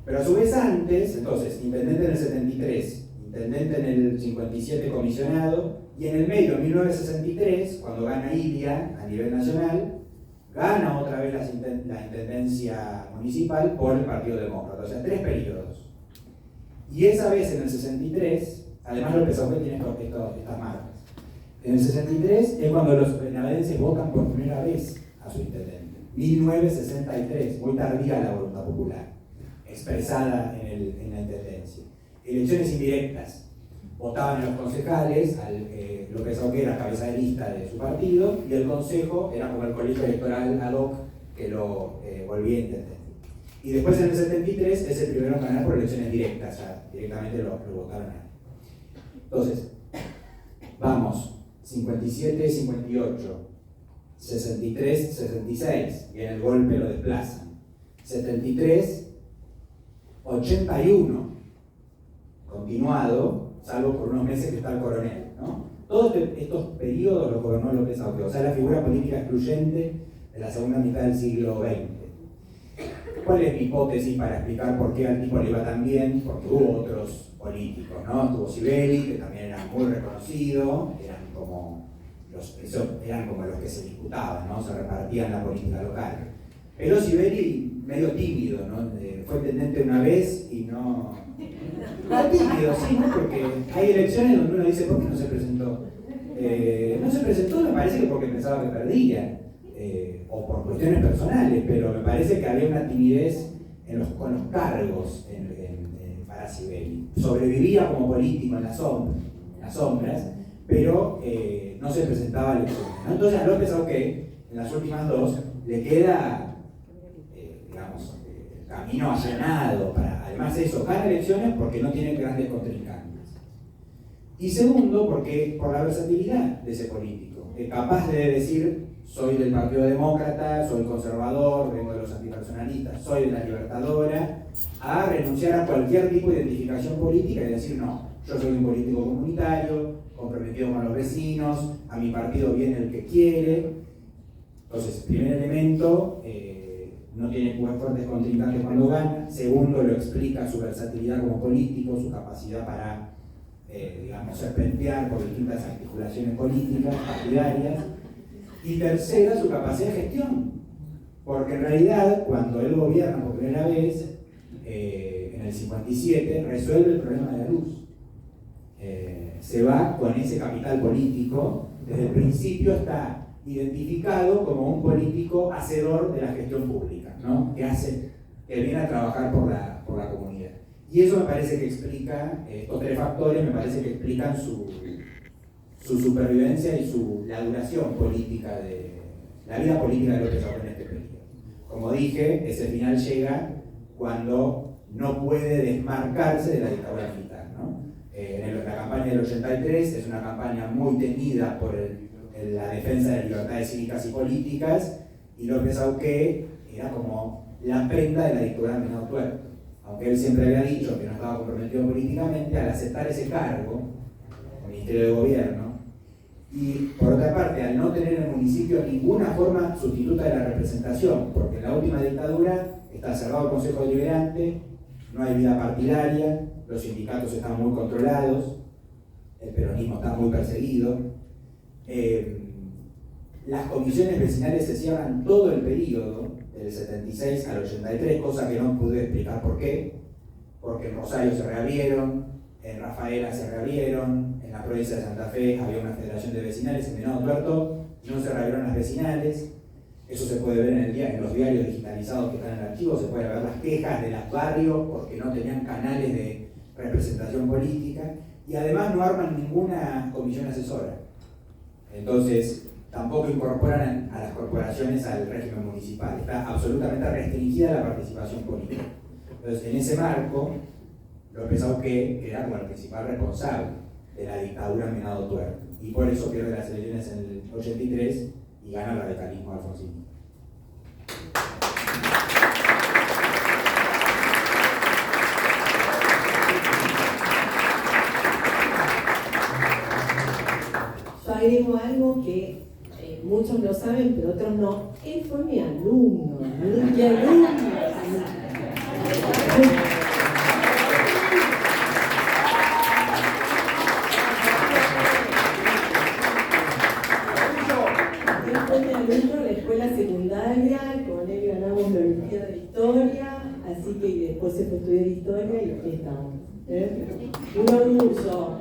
Pero a su vez antes, entonces, intendente en el 73, intendente en el 57 comisionado, y en el medio, en 1963, cuando gana Ilia a nivel nacional, gana otra vez la intendencia municipal por el Partido Demócrata, o sea, 3 periodos. Y esa vez en el 63, además López Auqué tiene estas marcas. En el 63 es cuando los venadenses votan por primera vez a su intendente. 1963, muy tardía la voluntad popular, expresada en la intendencia. Elecciones indirectas. Votaban en los concejales, López Auqué era cabeza de lista de su partido, y el consejo era como el colegio electoral ad hoc que lo volvía intendente. Y después en el 73 es el primero en ganar por elecciones directas, o sea, directamente lo votaron a él. Entonces, vamos, 57, 58, 63, 66, y en el golpe lo desplazan. 73, 81, continuado, salvo por unos meses que está el coronel, ¿no? Todos estos periodos los gobernó López Auqué, o sea, la figura política excluyente de la segunda mitad del siglo XX. ¿Cuál es mi hipótesis para explicar por qué al tipo le iba tan bien? Porque hubo otros políticos, ¿no? Estuvo Sibeli, que también era muy reconocido, eran como los que se disputaban, ¿no? Se repartían la política local. Pero Sibeli, medio tímido, ¿no? Fue intendente una vez y no tímido, sí, ¿no? Porque hay elecciones donde uno dice, ¿por qué no se presentó? No se presentó, me parece que porque pensaba que perdía, o por cuestiones personales, pero me parece que había una timidez con los cargos para Sibeli. Sobrevivía como político en las sombras, pero no se presentaba a elecciones, ¿no? Entonces a López Auqué, en las últimas 2, le queda, camino allanado para, además eso, gana elecciones porque no tiene grandes contrincantes. Y segundo, porque por la versatilidad de ese político, capaz de decir, soy del Partido Demócrata, soy conservador, vengo de los antipersonalistas, soy de la Libertadora, a renunciar a cualquier tipo de identificación política y decir, no, yo soy un político comunitario, comprometido con los vecinos, a mi partido viene el que quiere. Entonces, primer elemento, no tiene fuertes contrincantes cuando gana. Segundo, lo explica su versatilidad como político, su capacidad para, digamos, serpentear por distintas articulaciones políticas, partidarias. Y tercera, su capacidad de gestión. Porque en realidad, cuando él gobierna por primera vez, en el 57, resuelve el problema de la luz. Se va con ese capital político, desde el principio está identificado como un político hacedor de la gestión pública, ¿no? que viene a trabajar por la comunidad. Y eso me parece que explica, estos tres factores me parece que explican su supervivencia y la duración política la vida política de López Aubert en este periodo. Como dije, ese final llega cuando no puede desmarcarse de la dictadura militar, ¿no? La campaña del 83 es una campaña muy temida por la defensa de libertades cívicas y políticas, y López Auqué era como la prenda de la dictadura de Venado Tuerto. Aunque él siempre había dicho que no estaba comprometido políticamente, al aceptar ese cargo, el Ministerio de Gobierno, y por otra parte, al no tener en el municipio ninguna forma sustituta de la representación, porque en la última dictadura está cerrado el Consejo Deliberante, no hay vida partidaria, los sindicatos están muy controlados, el peronismo está muy perseguido. Las comisiones vecinales se cierran todo el periodo, del 76 al 83, cosa que no pude explicar por qué, porque en Rosario se reabrieron, en Rafaela se reabrieron, en la provincia de Santa Fe había una federación de vecinales, en Venado Tuerto no se reabrieron las vecinales. Eso se puede ver en los diarios digitalizados que están en el archivo, se puede ver las quejas de los barrios porque no tenían canales de representación política, y además no arman ninguna comisión asesora. Entonces, tampoco incorporan a las corporaciones al régimen municipal. Está absolutamente restringida la participación política. Entonces, en ese marco, López Auqué queda como el principal responsable de la dictadura en Venado Tuerto. Y por eso pierde las elecciones en el 83 y gana el radicalismo alfonsino. Yo agrego algo que muchos lo saben, pero otros no. Él fue mi alumno, mi alumno. Él fue mi alumno en la escuela secundaria, con él ganamos la Olimpiada de Historia, así que después se fue a estudiar Historia y aquí estamos. Un orgullo.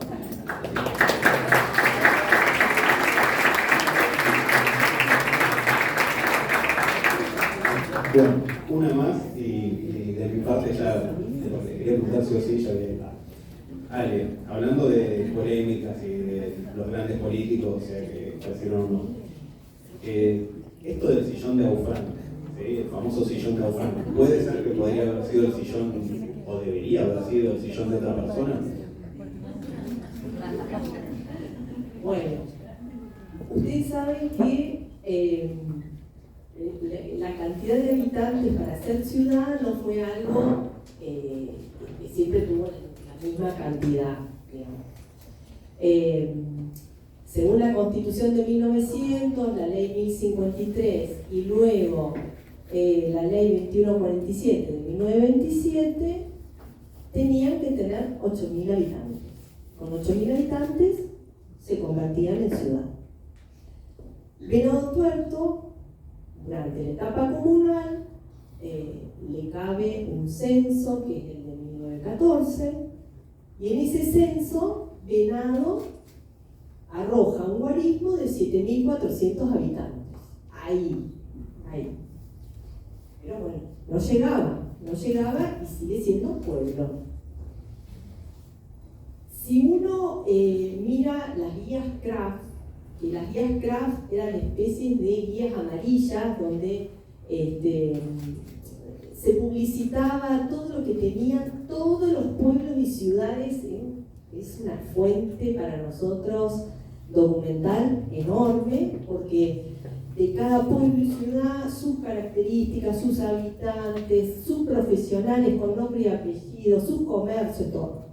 Bueno, una más y de mi parte ya, de lo que quería preguntar sí o sí, ya viene. Ale, hablando de polémicas y de los grandes políticos, o sea, que parecieron unos. Esto del sillón de Aufrán, ¿sí? El famoso sillón de Aufrán, ¿puede ser que podría haber sido el sillón, o debería haber sido el sillón de otra persona? Bueno, ustedes saben que la cantidad de habitantes para ser ciudad no fue algo que siempre tuvo la misma cantidad, digamos. Según la Constitución de 1900, la Ley 1053 y luego la Ley 2147 de 1927, tenían que tener 8.000 habitantes. Con 8.000 habitantes se convertían en ciudad. Venado Tuerto, durante la etapa comunal, le cabe un censo que es el de 1914, y en ese censo Venado arroja un guarismo de 7.400 habitantes. Ahí. Pero bueno, no llegaba y sigue siendo pueblo. Si uno mira las guías Kraft, que las guías Kraft eran especies de guías amarillas donde se publicitaba todo lo que tenían todos los pueblos y ciudades. Es una fuente para nosotros documental enorme, porque de cada pueblo y ciudad, sus características, sus habitantes, sus profesionales con nombre y apellido, sus comercios, todo.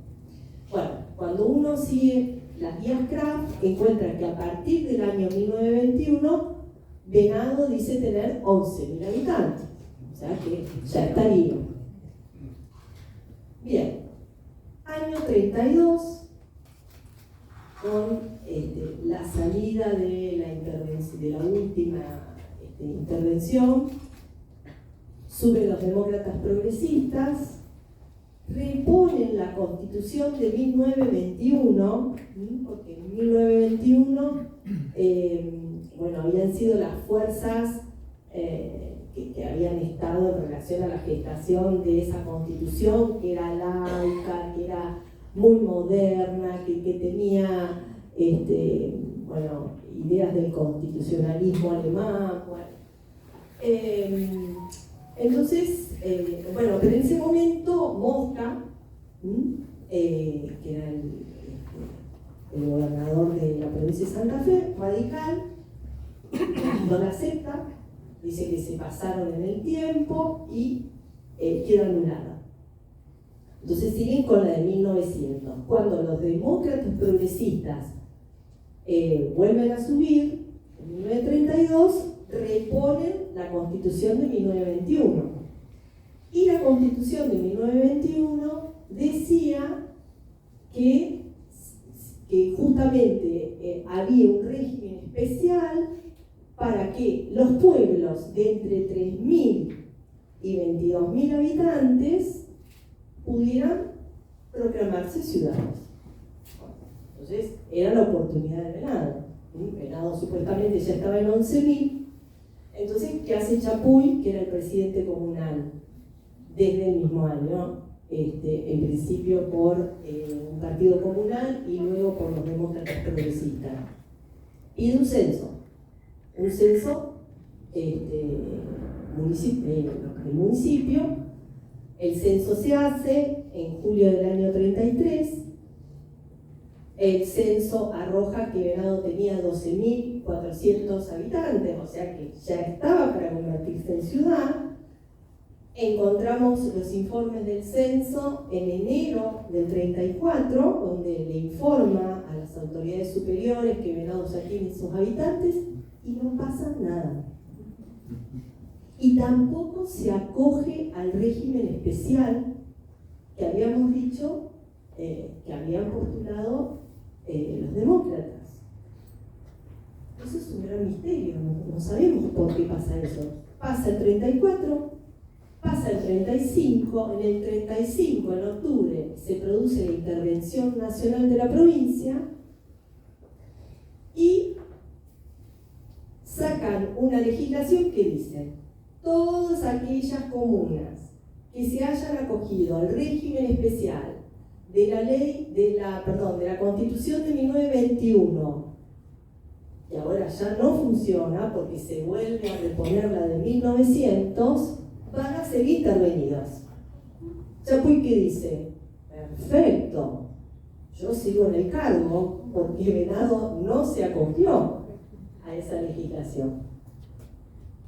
Bueno, cuando uno sigue las guías CRAFT, encuentra que a partir del año 1921, Venado dice tener 11.000 habitantes, o sea que ya estaría. Bien, año 32, con la salida de la última intervención, suben los demócratas progresistas, reponen la Constitución de 1921, porque en 1921 habían sido las fuerzas que habían estado en relación a la gestación de esa Constitución, que era laica, que era muy moderna, que tenía ideas del constitucionalismo alemán. Entonces, pero en ese momento Mosca, que era el gobernador de la provincia de Santa Fe, radical, no la acepta, dice que se pasaron en el tiempo y queda anulada. Entonces siguen con la de 1900. Cuando los demócratas progresistas vuelven a subir, en 1932, reponen la Constitución de 1921. Y la Constitución de 1921 decía que justamente había un régimen especial para que los pueblos de entre 3.000 y 22.000 habitantes pudieran proclamarse ciudadanos. Entonces, era la oportunidad de Venado. Venado supuestamente ya estaba en 11.000. Entonces, ¿qué hace Chapuy, que era el presidente comunal desde el mismo año? En principio por un partido comunal y luego por los demócratas progresistas. Pide un censo del municipio. El censo se hace en julio del año 33. El censo arroja que Venado tenía 12.400 habitantes, o sea que ya estaba para convertirse en ciudad. Encontramos los informes del censo en enero del 34, donde le informa a las autoridades superiores que Venado ya tiene sus habitantes y no pasa nada. Y tampoco se acoge al régimen especial que habíamos dicho que habían postulado los demócratas. Eso es un gran misterio, no sabemos por qué pasa eso. Pasa el 34, pasa el 35, en el 35, en octubre, se produce la intervención nacional de la provincia y sacan una legislación que dice: todas aquellas comunas que se hayan acogido al régimen especial de la Constitución de 1921, que ahora ya no funciona porque se vuelve a reponer la de 1900, van a ser intervenidas. Chapuy, ¿qué dice? Perfecto, yo sigo en el cargo porque Venado no se acogió a esa legislación.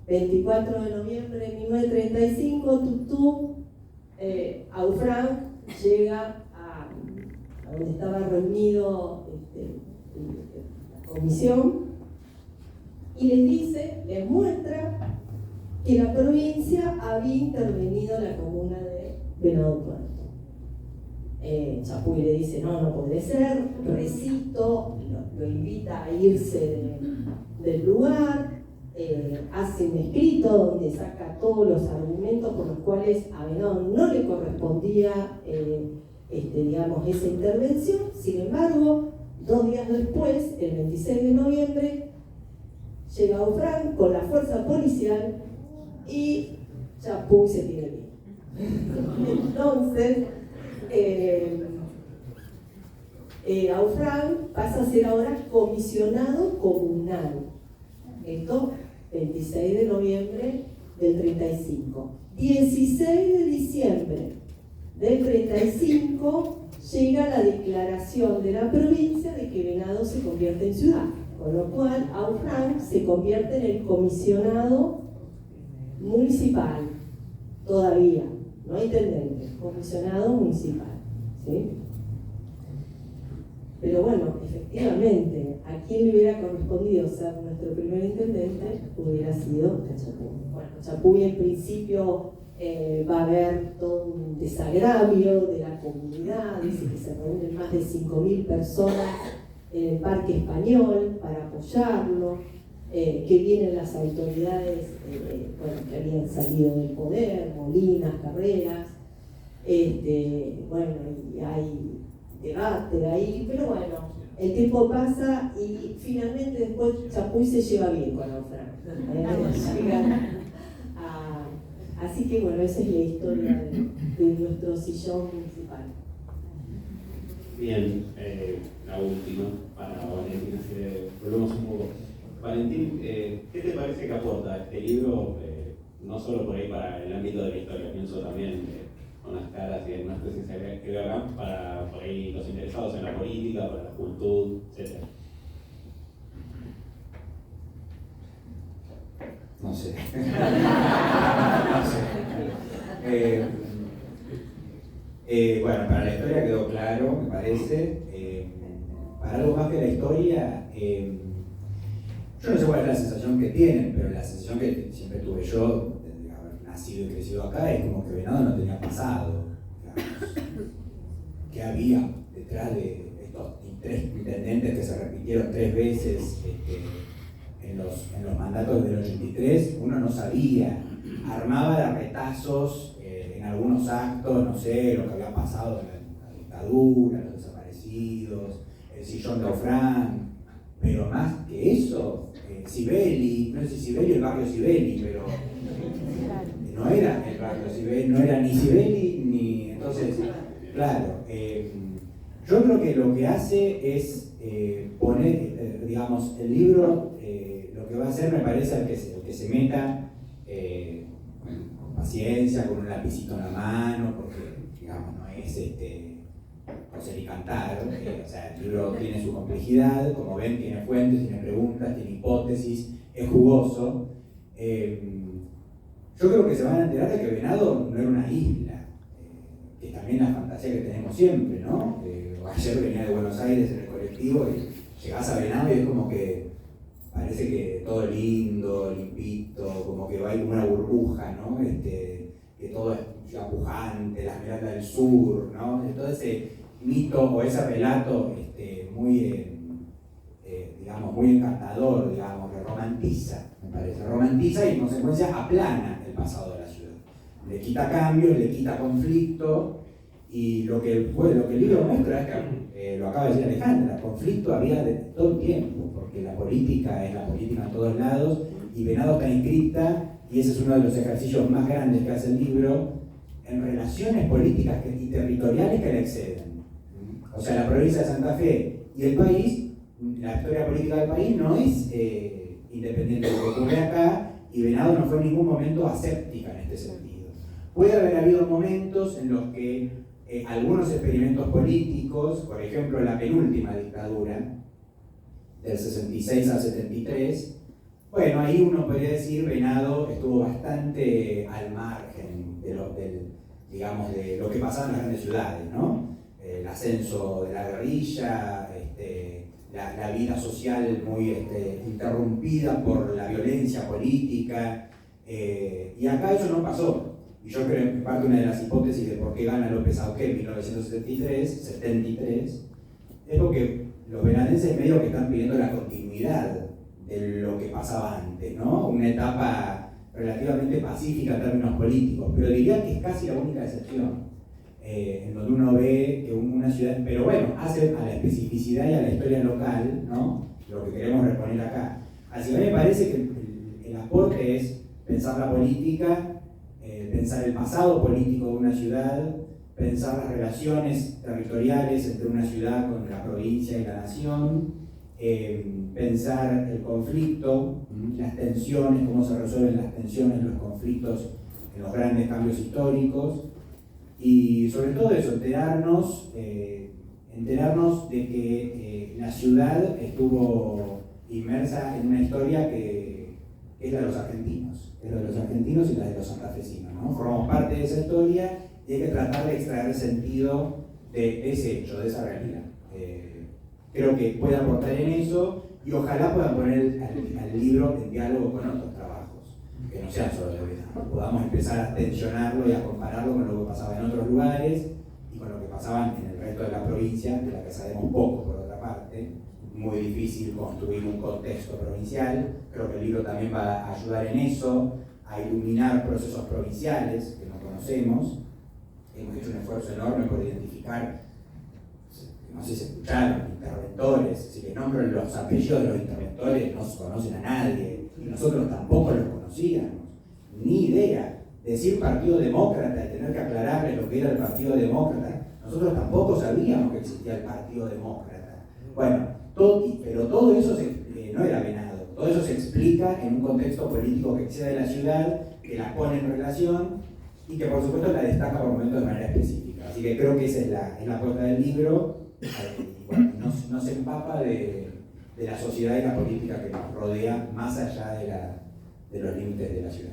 24 de noviembre de 1935, Aufranc llega a donde estaba reunido la comisión y les muestra que la provincia había intervenido en la comuna de Venado Tuerto. Chapuy le dice: no puede ser, resisto, lo invita a irse del lugar. Hace un escrito donde saca todos los argumentos por los cuales a Venado no le correspondía esa intervención. Sin embargo, 2 días después, el 26 de noviembre, llega Aufranc con la fuerza policial y Chapuy se tiene bien. Entonces, Aufranc pasa a ser ahora comisionado comunal. Esto, 26 de noviembre del 35. 16 de diciembre del 35 llega la declaración de la provincia de que Venado se convierte en ciudad. Con lo cual, Aufranc se convierte en el comisionado municipal, todavía, no hay intendente, comisionado municipal, ¿sí? Pero bueno, efectivamente, a quien le hubiera correspondido ser nuestro primer intendente hubiera sido Cachapú. Bueno, Cachapú en principio va a haber todo un desagravio de la comunidad, dice que se reúnen más de 5.000 personas en el Parque Español para apoyarlo, que vienen las autoridades bueno, que habían salido del poder, Molinas, Carreras, bueno, y hay debate ahí, pero bueno, el tiempo pasa y finalmente después Chapuy se lleva bien con Aufranc. Así que bueno, esa es la historia de nuestro sillón municipal. Bien, la última para Valentín, volvemos un poco. Valentín, ¿qué te parece que aporta este libro? No solo por ahí para el ámbito de la historia, pienso también con las caras y algunas cosas que veo acá, para por ahí los interesados en la política, para la juventud, etc. No sé. No sé. Bueno, para la historia quedó claro, me parece. Para algo más que la historia, yo no sé cuál es la sensación que tienen, pero la sensación que siempre tuve yo, de haber nacido y crecido acá, es como que Venado no tenía pasado. Digamos. ¿Qué había detrás de estos 3 intendentes que se repitieron 3 veces en los mandatos del 83? Uno no sabía, armaba de retazos en algunos actos, no sé, lo que había pasado en la dictadura, los desaparecidos, el sillón de Aufranc, pero más que eso, Sibeli, no sé si Sibeli o el barrio Sibeli, pero no era el barrio Sibeli, no era ni Sibeli ni. Entonces, claro, yo creo que lo que hace es poner, digamos, el libro, lo que va a hacer me parece el que se meta con paciencia, con un lapicito en la mano, porque, digamos, no es coser y cantar, o sea, el libro tiene su complejidad, como ven, tiene fuentes, tiene preguntas, tiene hipótesis, es jugoso. Yo creo que se van a enterar de que Venado no era una isla, que es también la fantasía que tenemos siempre, ¿no? Ayer venía de Buenos Aires en el colectivo y llegás a Venado y es como que parece que todo lindo, limpito, como que va ahí como una burbuja, ¿no? Que todo es ya pujante, las miradas del sur, ¿no? Todo ese mito o ese relato muy, digamos, muy encantador, digamos, que romantiza, me parece, romantiza y en consecuencia aplana el pasado de la ciudad. Le quita cambios, le quita conflicto, y lo que el libro muestra es que, lo acaba de decir Alejandra, conflicto había de todo el tiempo, porque la política es la política en todos lados, y Venado está inscrita, y ese es uno de los ejercicios más grandes que hace el libro, en relaciones políticas y territoriales que le exceden. O sea, la provincia de Santa Fe y el país, la historia política del país no es independiente de lo que ocurre acá, y Venado no fue en ningún momento aséptica en este sentido. Puede haber habido momentos en los que algunos experimentos políticos, por ejemplo la penúltima dictadura, del 66 al 73, bueno, ahí uno podría decir Venado estuvo bastante al margen de lo que pasaba en las grandes ciudades, ¿no? El ascenso de la guerrilla, la vida social muy interrumpida por la violencia política, y acá eso no pasó. Y yo creo que parte una de las hipótesis de por qué gana López Auqué en 1973, es porque los venadenses medio que están pidiendo la continuidad de lo que pasaba antes, ¿no? Una etapa relativamente pacífica en términos políticos, pero diría que es casi la única excepción, en donde uno ve que una ciudad, pero bueno, hace a la especificidad y a la historia local, ¿no? Lo que queremos reponer acá. Así que a mí me parece que el aporte es pensar la política, pensar el pasado político de una ciudad, pensar las relaciones territoriales entre una ciudad con la provincia y la nación, pensar el conflicto, las tensiones, cómo se resuelven las tensiones, los conflictos en los grandes cambios históricos, y sobre todo eso, enterarnos de que la ciudad estuvo inmersa en una historia que es la de los argentinos, es la de los argentinos y la de los santafesinos, ¿no? Formamos parte de esa historia y hay que tratar de extraer sentido de ese hecho, de esa realidad. Creo que puede aportar en eso y ojalá puedan poner al libro en diálogo con otros trabajos, que no sean solo de Venado. Podamos empezar a tensionarlo y a compararlo con lo que pasaba en otros lugares y con lo que pasaba en el resto de la provincia, de la que sabemos poco por otra parte. Muy difícil construir un contexto provincial. Creo que el libro también va a ayudar en eso, a iluminar procesos provinciales que no conocemos. Hemos hecho un esfuerzo enorme por identificar, no sé si se escucharon, interventores. Si les nombro los apellidos de los interventores, no se conocen a nadie, y nosotros tampoco los conocíamos, ni idea. Decir Partido Demócrata y tener que aclararle lo que era el Partido Demócrata, nosotros tampoco sabíamos que existía el Partido Demócrata. Bueno, pero todo eso no era Venado, todo eso se explica en un contexto político que excede de la ciudad, que la pone en relación y que por supuesto la destaca por momentos de manera específica. Así que creo que esa es la apuesta del libro, y bueno, no se empapa de la sociedad y la política que nos rodea más allá de los límites de la ciudad.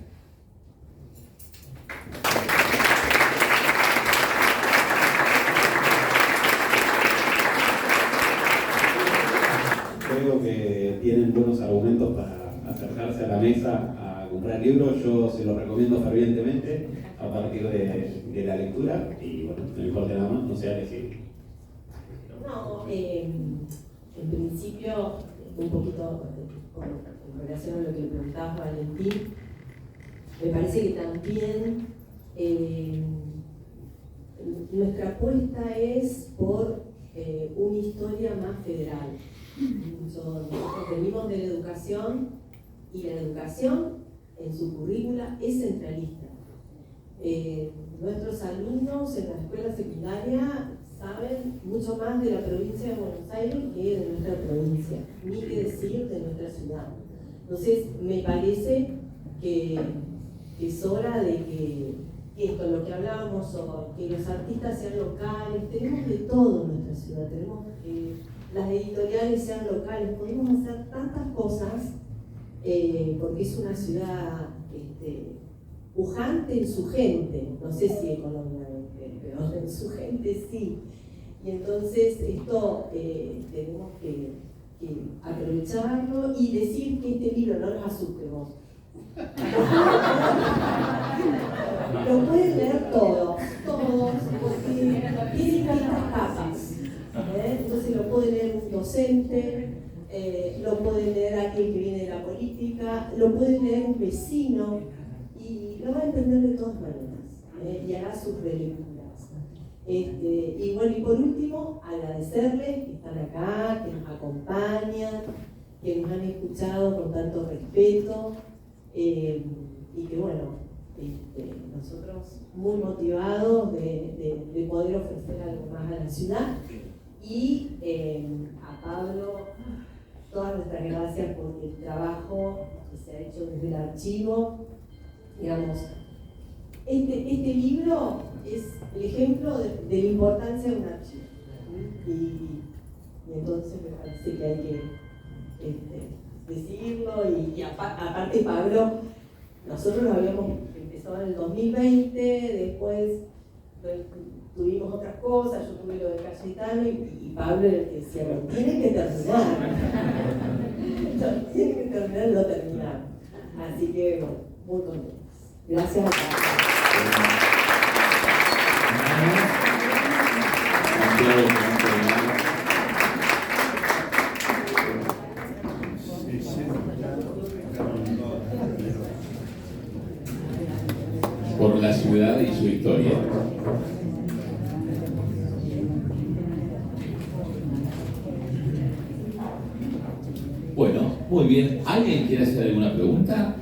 Creo que tienen buenos argumentos para acercarse a la mesa a comprar libros. Yo se los recomiendo fervientemente a partir de la lectura. Y bueno, no me importa nada más, no sea decir. No, en principio, un poquito en relación a lo que le preguntabas, Valentín, me parece que también nuestra apuesta es por una historia más federal. Nosotros venimos de la educación y la educación en su currícula es centralista. Nuestros alumnos en la escuela secundaria saben mucho más de la provincia de Buenos Aires que de nuestra provincia, ni que decir de nuestra ciudad. Entonces me parece que es hora de que esto, lo que hablábamos hoy, que los artistas sean locales, tenemos de todo en nuestra ciudad, tenemos las editoriales sean locales, podemos hacer tantas cosas porque es una ciudad pujante en su gente, no sé si económicamente, pero en su gente sí. Y entonces esto tenemos que aprovecharlo y decir que este libro no los asuste vos. Lo pueden leer todos, porque tiene distintas capas. Entonces lo puede leer un docente, lo puede leer aquel que viene de la política, lo puede leer un vecino y lo va a entender de todas maneras y hará sus relecturas. Y bueno, y por último, agradecerles que están acá, que nos acompañan, que nos han escuchado con tanto respeto y que bueno, nosotros muy motivados de poder ofrecer algo más a la ciudad. Y a Pablo, todas nuestras gracias por el trabajo que se ha hecho desde el archivo. Digamos, este libro es el ejemplo de la importancia de un archivo. Y entonces me parece que hay que decirlo. Y aparte, Pablo, nosotros lo habíamos empezado en el 2020, después tuvimos otras cosas, yo tuve lo de Cayetano y Pablo era el que decía, lo tienen que terminar. Lo tienen que terminar, lo terminaron. Así que, bueno, muy contentos. Gracias a todos. Por la ciudad y su historia. Bueno, muy bien. ¿Alguien quiere hacer alguna pregunta?